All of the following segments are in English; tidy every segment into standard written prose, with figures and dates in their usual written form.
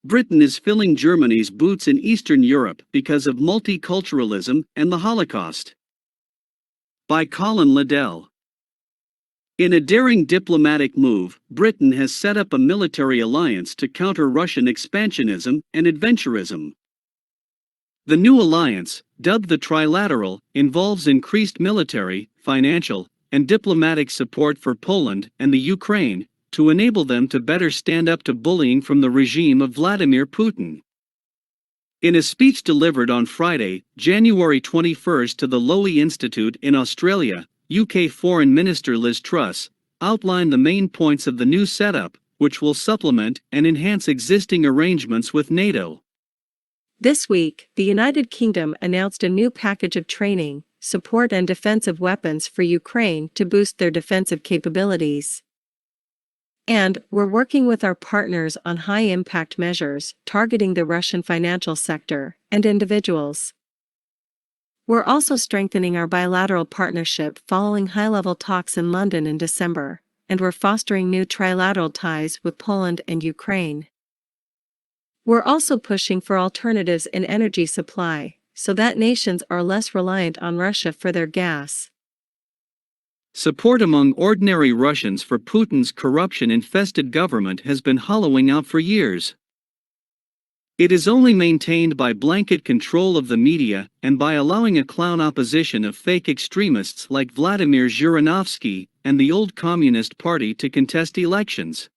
Britain is filling Germany's boots in Eastern Europe because of multiculturalism and the Holocaust. By Colin Liddell. In a daring diplomatic move, Britain has set up a military alliance to counter Russian expansionism and adventurism. The new alliance, dubbed the Trilateral, involves increased military, financial, and diplomatic support for Poland and the Ukraine, to enable them to better stand up to bullying from the regime of Vladimir Putin. In a speech delivered on Friday, January 21 to the Lowy Institute in Australia, UK Foreign Minister Liz Truss outlined the main points of the new setup, which will supplement and enhance existing arrangements with NATO. This week, the United Kingdom announced a new package of training, support and defensive weapons for Ukraine to boost their defensive capabilities. And we're working with our partners on high-impact measures targeting the Russian financial sector and individuals. We're also strengthening our bilateral partnership following high-level talks in London in December, and we're fostering new trilateral ties with Poland and Ukraine. We're also pushing for alternatives in energy supply, so that nations are less reliant on Russia for their gas. Support among ordinary Russians for Putin's corruption-infested government has been hollowing out for years. It is only maintained by blanket control of the media and by allowing a clown opposition of fake extremists like Vladimir Zhirinovsky and the old Communist Party to contest elections.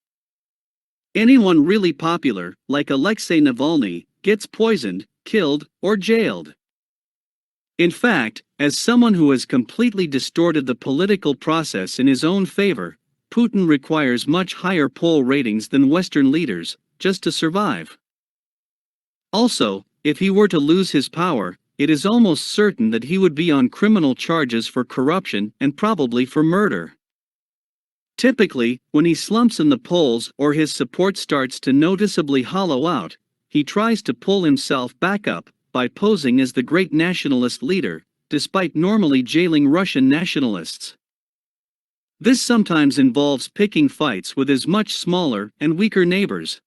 Anyone really popular, like Alexei Navalny, gets poisoned, killed, or jailed. In fact, as someone who has completely distorted the political process in his own favor, Putin requires much higher poll ratings than Western leaders, just to survive. Also, if he were to lose his power, it is almost certain that he would be on criminal charges for corruption and probably for murder. Typically, when he slumps in the polls or his support starts to noticeably hollow out, he tries to pull himself back up by posing as the great nationalist leader, despite normally jailing Russian nationalists. This sometimes involves picking fights with his much smaller and weaker neighbors.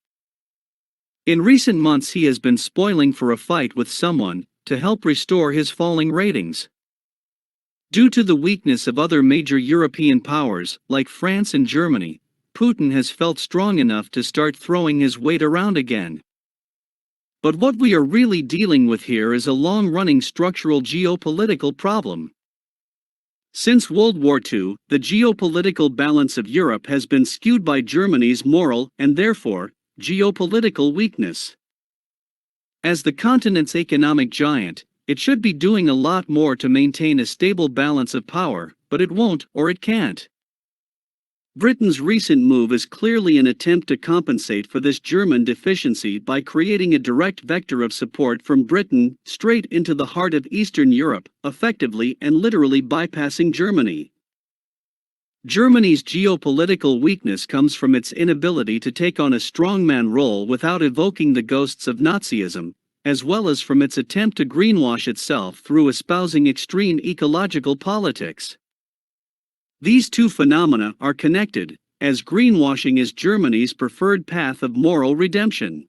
In recent months he has been spoiling for a fight with someone to help restore his falling ratings. Due to the weakness of other major European powers, like France and Germany, Putin has felt strong enough to start throwing his weight around again. But what we are really dealing with here is a long-running structural geopolitical problem. Since World War II, the geopolitical balance of Europe has been skewed by Germany's moral and therefore, geopolitical weakness. As the continent's economic giant, it should be doing a lot more to maintain a stable balance of power, but it won't or it can't. Britain's recent move is clearly an attempt to compensate for this German deficiency by creating a direct vector of support from Britain straight into the heart of Eastern Europe, effectively and literally bypassing Germany. Germany's geopolitical weakness comes from its inability to take on a strongman role without evoking the ghosts of Nazism, as well as from its attempt to greenwash itself through espousing extreme ecological politics. These two phenomena are connected, as greenwashing is Germany's preferred path of moral redemption.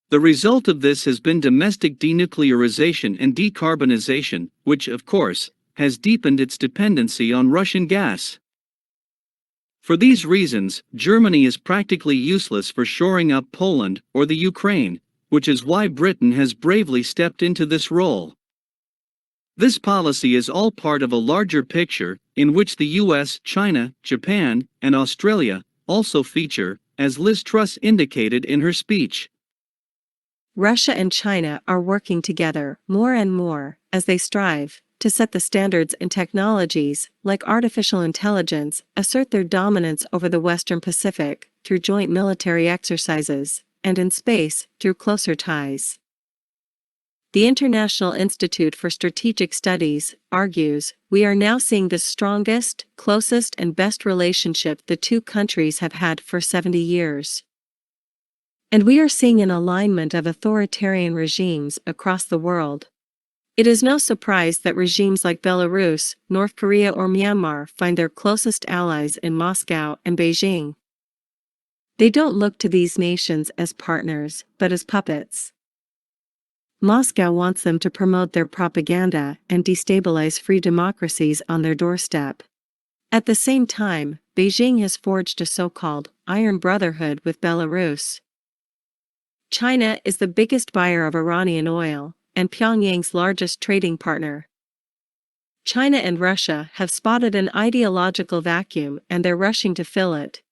The result of this has been domestic denuclearization and decarbonization, which, of course, has deepened its dependency on Russian gas. For these reasons, Germany is practically useless for shoring up Poland or the Ukraine, which is why Britain has bravely stepped into this role. This policy is all part of a larger picture, in which the US, China, Japan, and Australia also feature, as Liz Truss indicated in her speech. Russia and China are working together more and more as they strive to set the standards in technologies like artificial intelligence, assert their dominance over the Western Pacific through joint military exercises, and in space through closer ties. The International Institute for Strategic Studies argues, we are now seeing the strongest, closest and best relationship the two countries have had for 70 years. And we are seeing an alignment of authoritarian regimes across the world. It is no surprise that regimes like Belarus, North Korea or Myanmar find their closest allies in Moscow and Beijing. They don't look to these nations as partners, but as puppets. Moscow wants them to promote their propaganda and destabilize free democracies on their doorstep. At the same time, Beijing has forged a so-called Iron Brotherhood with Belarus. China is the biggest buyer of Iranian oil, and Pyongyang's largest trading partner. China and Russia have spotted an ideological vacuum and they're rushing to fill it.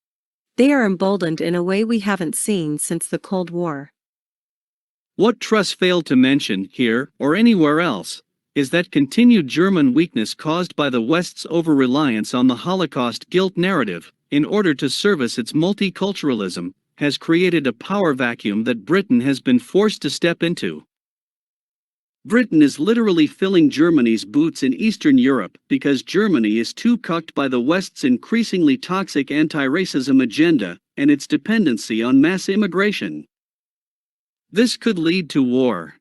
They are emboldened in a way we haven't seen since the Cold War. What Truss failed to mention, here or anywhere else, is that continued German weakness caused by the West's over-reliance on the Holocaust guilt narrative, in order to service its multiculturalism, has created a power vacuum that Britain has been forced to step into. Britain is literally filling Germany's boots in Eastern Europe because Germany is too cucked by the West's increasingly toxic anti-racism agenda and its dependency on mass immigration. This could lead to war.